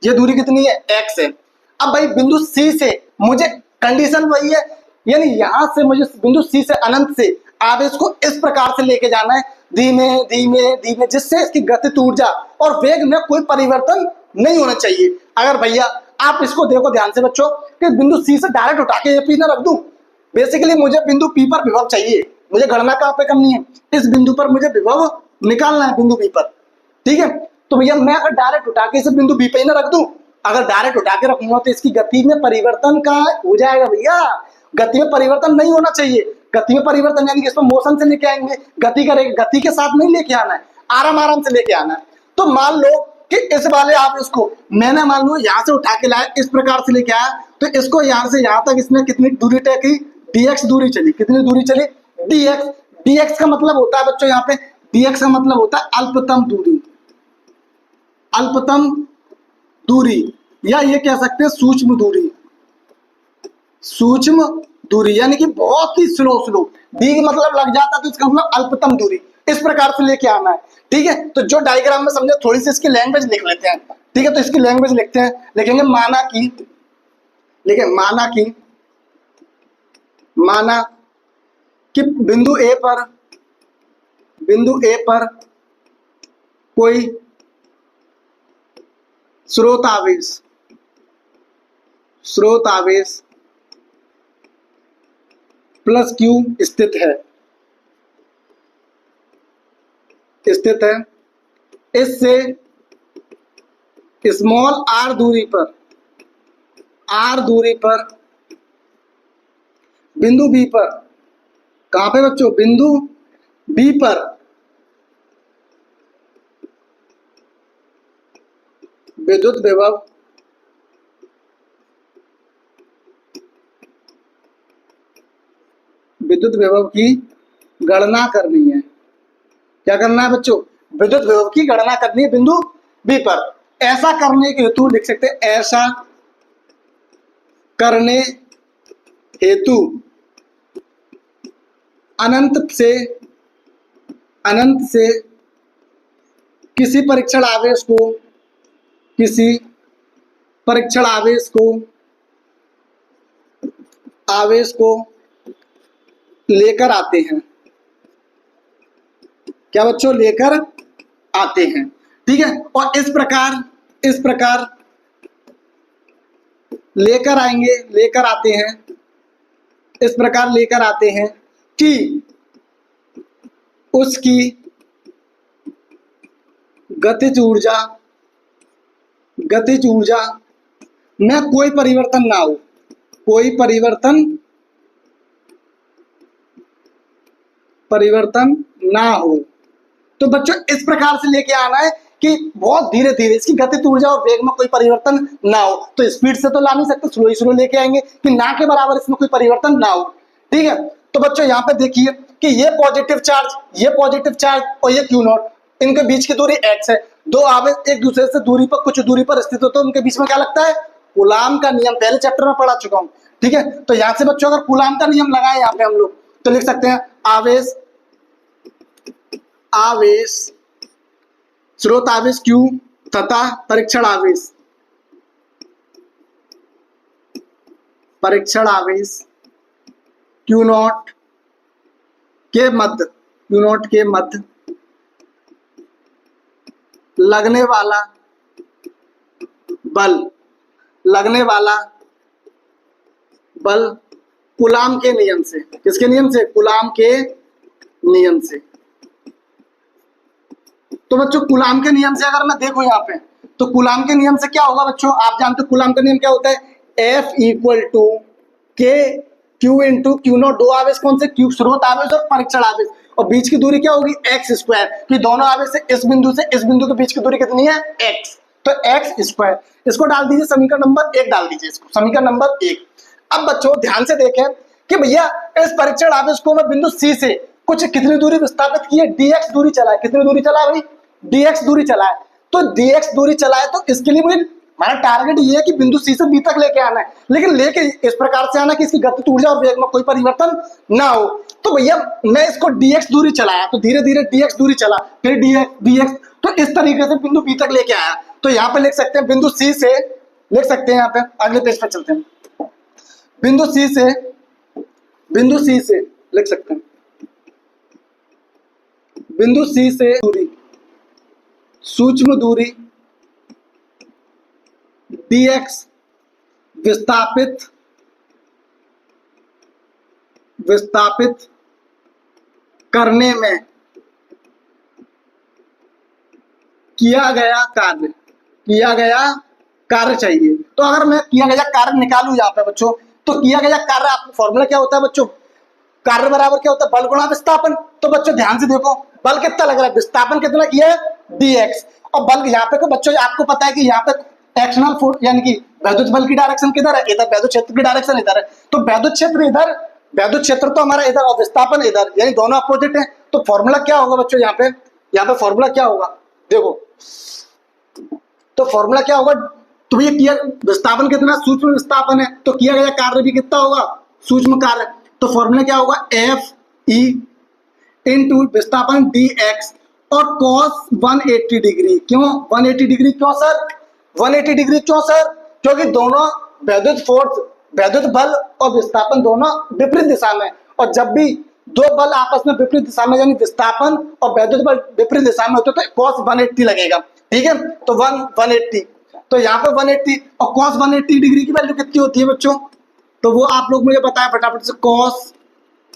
ये दूरी कितनी है? एक्स है। अब भाई बिंदु सी से मुझे कंडीशन वही है, यानी यहां से मुझे बिंदु सी से अनंत से आवेश को इस प्रकार से लेके जाना है, धीमे धीमे धीमे, जिससे इसकी गतिज ऊर्जा और वेग में कोई परिवर्तन नहीं होना चाहिए। अगर भैया आप इसको देखो ध्यान से बच्चों कि बिंदु सी से डायरेक्ट उठा के पी ना रख दूं, बेसिकली मुझे बिंदु पी पर विभव चाहिए। मुझे गणना कहां पे करनी है? इस बिंदु पर मुझे विभव निकालना है, बिंदु बी पर, ठीक है। तो भैया मैं अगर डायरेक्ट उठा के इसे बिंदु बी पे ही ना रख दूं, अगर डायरेक्ट उठा के रखूंगा तो इसकी गति में परिवर्तन का हो जाएगा भैया। गति में परिवर्तन नहीं होना चाहिए। गति में परिवर्तन यानी कि इसमें मोशन से लेके आएंगे, गति के साथ नहीं लेके आना है, आराम आराम से लेके आना है। तो मान लो कि इस वाले आप इसको मैंने मान लो यहाँ से उठा के लाया, इस प्रकार से लेके आया, तो इसको यहाँ से यहाँ तक इसने कितनी दूरी तय की? dx दूरी चली। कितनी दूरी चली? dx। dx का मतलब होता है बच्चों यहाँ पे, dx का मतलब होता है अल्पतम दूरी। अल्पतम दूरी या ये कह सकते हैं सूक्ष्म दूरी, सूक्ष्म दूरी यानी कि बहुत ही स्लो स्लो। डी मतलब लग जाता तो इसका मतलब अल्पतम दूरी, इस प्रकार से लेके आना है। ठीक है, तो जो डायग्राम में समझे थोड़ी सी इसकी लैंग्वेज लिख लेते हैं। ठीक है, तो इसकी लैंग्वेज लिखते हैं, लिखेंगे माना कि, लिखे माना कि बिंदु ए पर कोई स्रोत आवेश प्लस क्यू स्थित है, इससे स्मॉल आर दूरी पर बिंदु बी पर, कहां पे बच्चों, बिंदु बी पर विद्युत विभव की गणना करनी है। क्या करना है बच्चों, विद्युत विभव की गणना करनी है बिंदु बी पर। ऐसा करने के हेतु लिख सकते हैं, ऐसा करने हेतु अनंत से किसी परीक्षण आवेश को लेकर आते हैं। क्या बच्चों, लेकर आते हैं। ठीक है, और इस प्रकार लेकर आते हैं कि उसकी गतिज ऊर्जा में कोई परिवर्तन ना हो। तो बच्चों इस प्रकार से लेके आना है कि बहुत धीरे धीरे इसकी गतिज ऊर्जा और वेग में कोई परिवर्तन ना हो। तो स्पीड से तो ला नहीं सकते, स्लो लेके आएंगे कि ना के बराबर इसमें कोई परिवर्तन ना हो। ठीक है, तो बच्चों यहाँ पे देखिए कि ये पॉजिटिव चार्ज और ये क्यू नॉट, इनके बीच की दूरी x है। दो आवेश एक दूसरे से कुछ दूरी पर स्थित होते हैं, उनके बीच में क्या लगता है, कूलाम का नियम, पहले चैप्टर में पढ़ा चुका हूं। ठीक है, तो यहां से बच्चों अगर कूलाम का नियम लगाए यहाँ पे हम लोग, तो लिख सकते हैं स्रोत आवेश Q तथा परीक्षण आवेश Q नॉट के मध्य लगने वाला बल कूलाम के नियम से, किसके नियम से, कूलाम के नियम से। तो बच्चों कूलाम के नियम से अगर मैं देखूं यहाँ पे, तो कूलाम के नियम से क्या होगा बच्चों, आप जानते हो कूलाम का नियम क्या होता है, F इक्वल टू के क्यू इंटू क्यू नॉट। दो आवेश कौन से, क्यू स्रोत आवेश और परीक्षण आवेश, और बीच की दूरी क्या होगी, एक्स स्क्वायर, कि दोनों आवेश से इस बिंदु के बीच की दूरी कितनी है, एक्स, तो एक्स स्क्वायर। इसको डाल दीजिए, समीकरण नंबर 1 डाल दीजिए, इसको समीकरण नंबर 1। अब बच्चों ध्यान से देखें कि भैया इस परीक्षण आवेश को मैं बिंदु सी से कुछ कितनी दूरी विस्थापित की है, dx दूरी चला है। कितनी दूरी चला है भाई, dx दूरी चला है। तो dx दूरी चला है, तो इसके लिए मुझे हमारा टारगेट ये है कि बिंदु सी से बी तक लेके आना है, लेकिन लेके इस प्रकार से आना कि इसकी गतिज ऊर्जा और वेग में कोई परिवर्तन ना हो। तो भैया मैं इसको dx दूरी चलाया, तो धीरे धीरे dx दूरी चला, फिर dx, तो इस तरीके से बिंदु बी तक लेके आया। तो यहाँ पे लिख सकते हैं बिंदु सी से, लिख सकते हैं यहाँ पे, अगले पेज पे चलते हैं, बिंदु सी से लिख सकते हैं, बिंदु सी से दूरी, सूक्ष्म दूरी dx विस्थापित करने में किया गया कार्य चाहिए। तो अगर मैं किया गया कार्य निकालू यहाँ पे बच्चों, तो किया गया कार्य, आपको फॉर्मूला क्या होता है बच्चों, कार्य बराबर क्या होता है, बल गुणा विस्थापन। तो बच्चों ध्यान से देखो, बल कितना लग रहा है, विस्थापन कितना किया है, dx, और बल यहाँ पे को बच्चों आपको पता है कि यहाँ पे एक्शनल फोर्स यानी कि वैद्युत बल की डायरेक्शन किधर है, इधर, वैद्युत क्षेत्र की डायरेक्शन इधर है। तो वैद्युत क्षेत्र इधर, वैद्युत क्षेत्र तो हमारा इधर और विस्थापन इधर, यानी दोनों अपोजिट है। तो फॉर्मूला क्या होगा बच्चों, यहाँ पे फॉर्मूला क्या होगा, देखो, तो फॉर्मूला क्या होगा, तो भैया किया विस्थापन कितना, सूक्ष्म विस्थापन है, तो किया गया कार्य भी कितना होगा, सूक्ष्म कार्य। तो फॉर्मूला क्या होगा, एफ ई इंटू विस्थापन डी एक्स और कॉस 180 डिग्री। क्यों 180 डिग्री, क्यों सर 180 डिग्री, क्यों सर, क्योंकि दोनों वैद्युत फोर्स, वैद्युत बल और विस्थापन दोनों विपरीत दिशा में, और जब भी दो बल आपस में विपरीत दिशा में यानी विस्थापन और वैद्युत बल विपरीत दिशा में होते तो cos 180 लगेगा, ठीक है। तो 180, तो यहाँ पे 180 और cos 180 डिग्री की वैल्यू कितनी होती है बच्चों, तो वो आप लोग मुझे बताएं फटाफट से। cos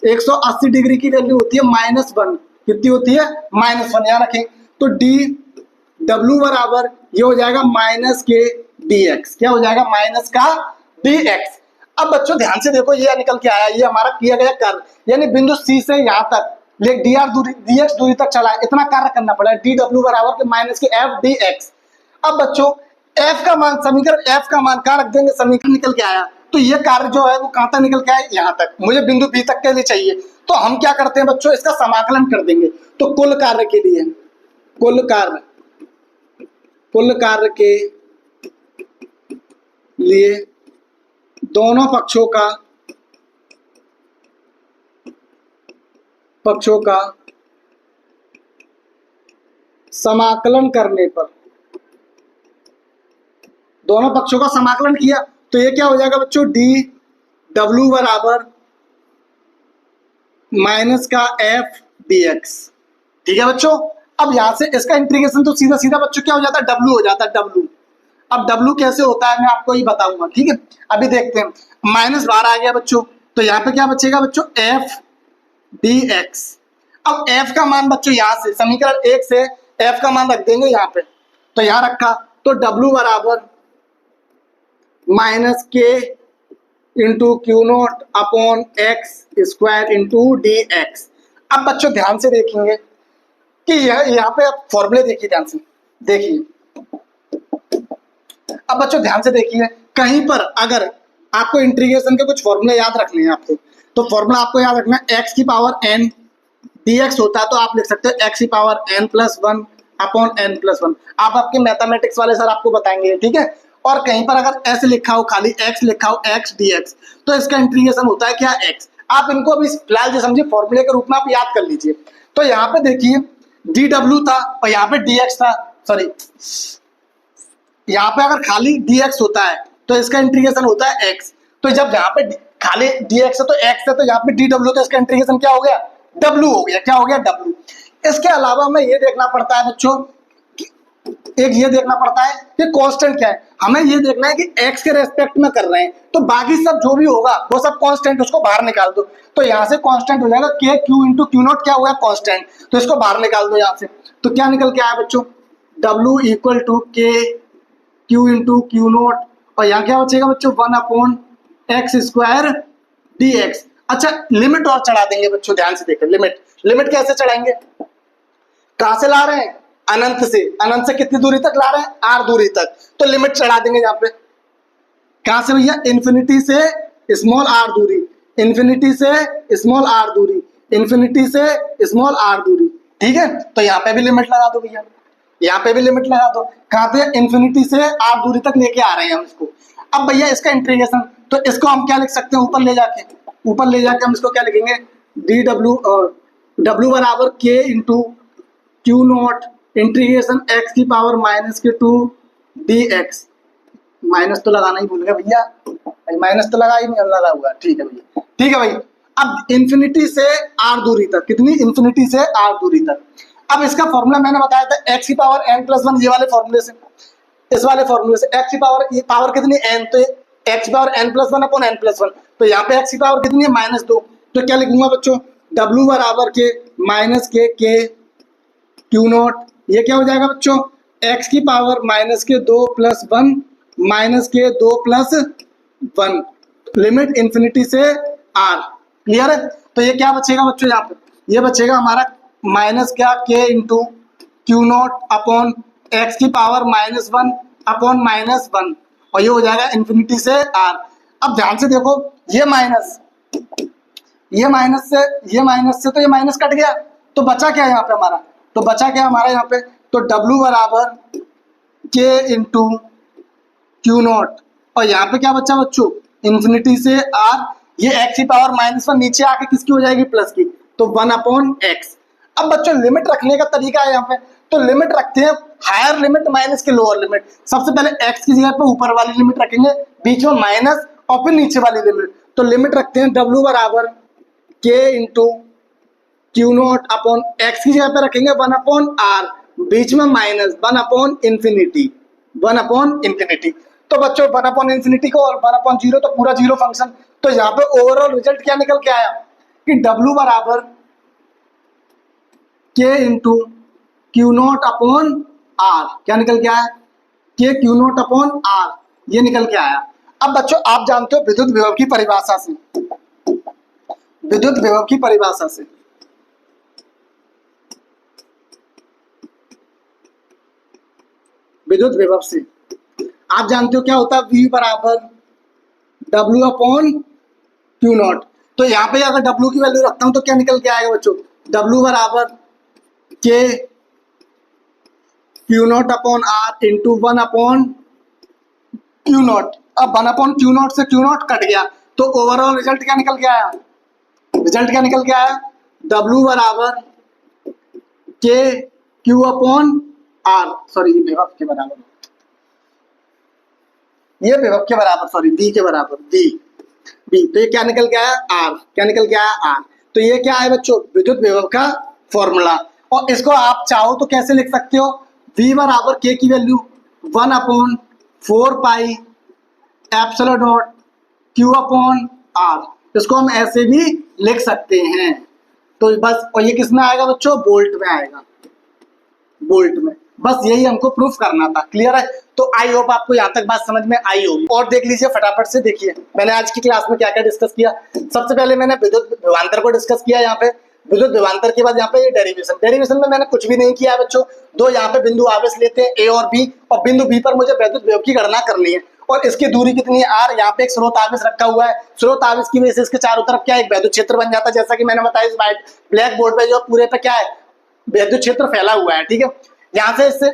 180 डिग्री की वैल्यू होती है -1, कितनी होती है -1, यहाँ रखें। तो डी डब्ल्यू बराबर ये हो जाएगा माइनस के डी एक्स, क्या हो जाएगा माइनस का डी एक्स। अब बच्चों ध्यान से देखो, ये निकल के आया, ये हमारा किया गया कार्य, यानी बिंदु सी से यहाँ तक ले डी आर दूरी डी एक्स दूरी तक चला है, इतना कार्य करना पड़ा है। डी डब्ल्यू बराबर के माइनस के एफ डी एक्स। अब बच्चों एफ का मान, समीकरण एफ का मान कहाँ रख देंगे, समीकरण निकल के आया, तो ये कार्य जो है वो कहाँ तक निकल के आया, यहाँ तक, मुझे बिंदु बी तक के लिए चाहिए। तो हम क्या करते हैं बच्चों, इसका समाकलन कर देंगे। तो कुल कार्य के लिए, कुल कार्य के लिए दोनों पक्षों का समाकलन करने पर, दोनों पक्षों का समाकलन किया तो ये क्या हो जाएगा बच्चों, डी डब्ल्यू बराबर माइनस का एफ डी एक्स, ठीक है बच्चों। अब यहां से इसका इंटीग्रेशन तो सीधा सीधा बच्चों क्या हो जाता है, डब्ल्यू हो जाता है, डब्ल्यू। अब डब्ल्यू कैसे होता है मैं आपको ही बताऊंगा, ठीक है। अभी देखते हैं, माइनस बाहर आ गया बच्चों, तो यहाँ पे क्या बचेगा बच्चों, एफ डी एक्स। अब एफ का मान बच्चों यहाँ से समीकरण 1 से एफ का मान रख देंगे यहाँ पे, तो यहाँ रखा, तो डब्ल्यू बराबर माइनस के into Q naught upon x square into D x. अब बच्चों ध्यान से देखेंगे कि यहाँ पे आप फॉर्मूले देखिए, ध्यान से देखिए। अब बच्चों ध्यान से देखिए, कहीं पर अगर आपको इंटीग्रेशन के कुछ फॉर्मूले याद रखने हैं आपको, तो फॉर्मूला आपको याद रखना है, एक्स की पावर एन डी एक्स होता है, तो आप लिख सकते हो एक्स की power n plus 1 upon n plus 1। आप आपके मैथमेटिक्स वाले सर आपको बताएंगे, ठीक है। और कहीं पर अगर एस लिखा हो, खाली एक्स लिखा हो, एक्स डी एक्स, तो इसका इंटीग्रेशन होता है क्या, एक्स। आप इनको अभी फिलहाल जो समझिए फॉर्मूले के रूप में आप याद कर लीजिए। तो यहाँ पे देखिए डी डब्ल्यू था और यहाँ पे डी एक्स था, सॉरी यहाँ पे अगर खाली डी एक्स होता है तो इसका इंटीग्रेशन होता है एक्स। तो जब यहाँ पे खाली डी एक्स है तो एक्स है, तो यहाँ पे डी डब्ल्यू, तो इसका इंटीग्रेशन क्या हो गया, डब्ल्यू हो गया, क्या हो गया, डब्ल्यू। इसके अलावा हमें ये देखना पड़ता है बच्चों, एक ये देखना पड़ता है कि कांस्टेंट क्या है। हमें ये देखना है कि x के रेस्पेक्ट में कर रहे हैं, तो बाकी सब जो भी होगा वो सब कांस्टेंट, उसको बाहर निकाल दो। तो यहाँ से कांस्टेंट हो जाएगा k q into Q naught, क्या हुआ कांस्टेंट, तो इसको बाहर निकाल दो यहाँ से। तो क्या निकल के आया बच्चों, w equal to k q into Q naught, और यहाँ क्या बचेगा बच्चों, 1 upon x square d x. अच्छा लिमिट और चढ़ा देंगे बच्चों, ध्यान से देखो, लिमिट कैसे चढ़ाएंगे, कहां से ला रहे हैं, अनंत से। अनंत से कितनी दूरी तक ला रहे हैं, आर दूरी तक, तो लिमिट चढ़ा देंगे यहाँ पे, कहां से भैया, इन्फिनिटी से स्मॉल आर दूरी, इन्फिनिटी से स्मॉल आर दूरी, इन्फिनिटी से स्मॉल आर दूरी, ठीक है। तो यहाँ पे भी लिमिट लगा दो भैया, यहाँ पे भी लिमिट लगा दो, कहां पे, इन्फिनिटी से आर दूरी तक लेके आ रहे हैं हम इसको। अब भैया इसका इंटीग्रेशन, तो इसको हम क्या लिख सकते हैं, ऊपर ले जाके हम इसको क्या लिखेंगे, डी डब्ल्यू डब्ल्यू बराबर के into Q not integration x की पावर माइनस के 2 डी एक्स। माइनस तो लगाना ही भूल गया भैया, माइनस तो लगा ही नहीं, लगा हुआ, ठीक है भैया, ठीक है भाई। अब इन्फिनिटी से आर दूरी तक, कितनी, इन्फिनिटी से आर दूरी तक। अब इसका फॉर्मूला मैंने बताया था एक्स की पावर एन प्लस 1, ये वाले फॉर्मूले से, इस वाले फॉर्मूले से एक्स की पावर, ये पावर कितनी एन, तो x power n plus 1 upon n plus 1, तो यहाँ पे एक्स की पावर कितनी है, -2। तो क्या लिखूंगा बच्चों, डब्ल्यू बराबर के माइनस के क्यू नॉट, ये क्या हो जाएगा बच्चों, x की पावर -2 प्लस 1 माइनस के 2 प्लस 1, लिमिट इन्फिनिटी से r, क्लियर है। तो ये क्या बचेगा बच्चों, यहाँ पे ये बचेगा हमारा माइनस क्या, k into Q naught upon x की पावर -1 अपॉन -1, और ये हो जाएगा इन्फिनिटी से r। अब ध्यान से देखो, ये माइनस से तो ये माइनस कट गया, तो बचा क्या यहाँ पे हमारा, तो बचा क्या हमारा यहाँ पे, तो W बराबर K इंटू क्यू नॉट, और यहाँ पे क्या बच्चा बच्चों, इन्फिनिटी से आर, ये एक्स की पावर -1 नीचे आके किसकी हो जाएगी, प्लस की, तो 1/x। अब बच्चों लिमिट रखने का तरीका है यहाँ पे, तो लिमिट रखते हैं हायर लिमिट माइनस के लोअर लिमिट। सबसे पहले x की जगह पे ऊपर वाली लिमिट रखेंगे, बीच में माइनस और फिर नीचे वाली लिमिट। तो लिमिट रखते हैं w बराबर k into Q naught upon x की जगह पे रखेंगे 1/r, बीच में माइनस 1/इंफिनिटी, 1/इंफिनिटी। तो बच्चों 1/इंफिनिटी को और 1/0 तो पूरा जीरो फंक्शन। तो यहाँ पे ओवरऑल रिजल्ट क्या निकल के आया कि w बराबर k into Q naught upon R, क्या निकल के आया, k Q naught upon R, ये निकल के आया। अब बच्चों आप जानते हो विद्युत विभव की परिभाषा से, विद्युत विभव की परिभाषा से विद्युत विभव से आप जानते हो क्या होता है, V बराबर W अपॉन क्यू नॉट। तो यहाँ पे अगर W की वैल्यू रखता हूं तो क्या निकल के आएगा बच्चों, W बराबर K Q naught upon R into 1/क्यू नॉट। अब 1/क्यू नॉट से क्यू नॉट कट गया, तो ओवरऑल रिजल्ट क्या निकल के आया, रिजल्ट क्या निकल के आया, W बराबर K Q upon R, sorry ये विभव के बराबर, ये विभव के बराबर, सॉरी V के बराबर, V। तो ये क्या निकल के आया, R, क्या निकल के आया, R। तो ये क्या है बच्चों, विद्युत विभव का फॉर्मूला। और इसको आप चाहो तो कैसे लिख सकते हो, V बराबर K की value 1/4 pi epsilon not Q upon R, इसको हम ऐसे भी लिख सकते हैं। तो बस, और ये किस में आएगा बच्चों, बोल्ट में आएगा, बोल्ट में। बस यही हमको प्रूफ करना था, क्लियर है। तो आई होप आपको यहाँ तक बात समझ में आई होगी। और देख लीजिए फटाफट से, देखिए मैंने आज की क्लास में क्या क्या डिस्कस किया। सबसे पहले मैंने विद्युत विभवांतर को डिस्कस किया, यहाँ पे विद्युत विभवांतर के बाद यहाँ पे ये डेरिवेशन, डेरिवेशन में मैंने कुछ भी नहीं किया है बच्चों। दो यहाँ पे बिंदु आवेश लेते हैं A और B, और बिंदु B पर मुझे विद्युत विभव की गणना करनी है, और इसकी दूरी कितनी है R। यहाँ पे एक स्रोत आवेश रखा हुआ है, स्रोत आवेश की वजह से इसके चारों तरफ क्या है, एक विद्युत क्षेत्र बन जाता है। जैसा कि मैंने बताया इस व्हाइट ब्लैक बोर्ड पे जो पूरे पे क्या है, विद्युत क्षेत्र फैला हुआ है, ठीक है। यहाँ से इससे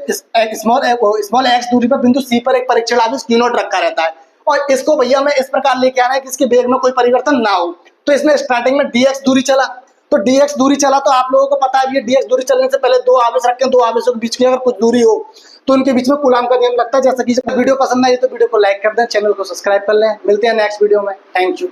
स्मॉल एक्स दूरी पर बिंदु C पर एक परीक्षण आवेश Q नॉट रखा रहता है, और इसको भैया मैं इस प्रकार लेके आना है कि इसके वेग में कोई परिवर्तन ना हो। तो इसमें स्टार्टिंग में dx दूरी चला, तो dx दूरी चला, तो आप लोगों को पता है ये dx दूरी चलने से पहले दो आवेश रखें, दो आवेशों के बीच की अगर कुछ दूरी हो तो उनके बीच में कूलाम का नियम लगता है। जैसा कि वीडियो पसंद आई तो वीडियो को लाइक कर दें, चैनल को सब्सक्राइब कर लें। मिलते हैं नेक्स्ट वीडियो में, थैंक यू।